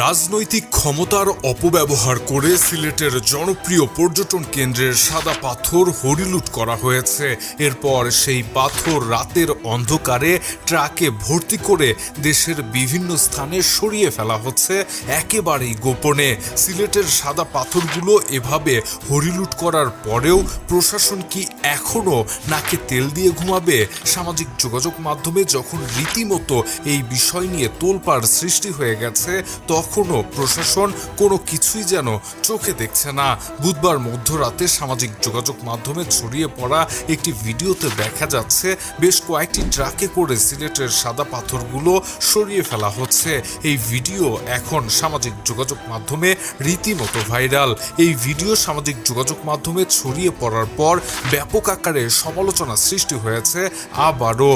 রাজনৈতিক ক্ষমতার অপব্যবহার করে সিলেটের জনপ্রিয় পর্যটন কেন্দ্রের সাদা পাথর হরিলুট করা হয়েছে। এরপর সেই পাথর রাতের অন্ধকারে ট্রাকে ভর্তি করে দেশের বিভিন্ন স্থানে সরিয়ে ফেলা হচ্ছে একেবারেই গোপনে। সিলেটের সাদা পাথরগুলো এভাবে হরিলুট করার পরেও প্রশাসন কি এখনো নাকে তেল দিয়ে ঘুমাবে? সামাজিক যোগাযোগ মাধ্যমে যখন রীতিমতো এই বিষয় নিয়ে তোলপাড় সৃষ্টি হয়ে গেছে, তখনও প্রশাসন কোনো কিছুই যেন চোখে দেখছে না। বুধবার মধ্যরাতে সামাজিক যোগাযোগ মাধ্যমে ছড়িয়ে পড়া একটি ভিডিওতে দেখা যাচ্ছে বেশ কয়েকটি ট্রাকে করে সিলেটের সাদা পাথরগুলো সরিয়ে ফেলা হচ্ছে। এই ভিডিও এখন সামাজিক যোগাযোগ মাধ্যমে রীতিমতো ভাইরাল। এই ভিডিও সামাজিক যোগাযোগ মাধ্যমে ছড়িয়ে পড়ার পর ব্যাপক আকারে সমালোচনা সৃষ্টি হয়েছে আবারও।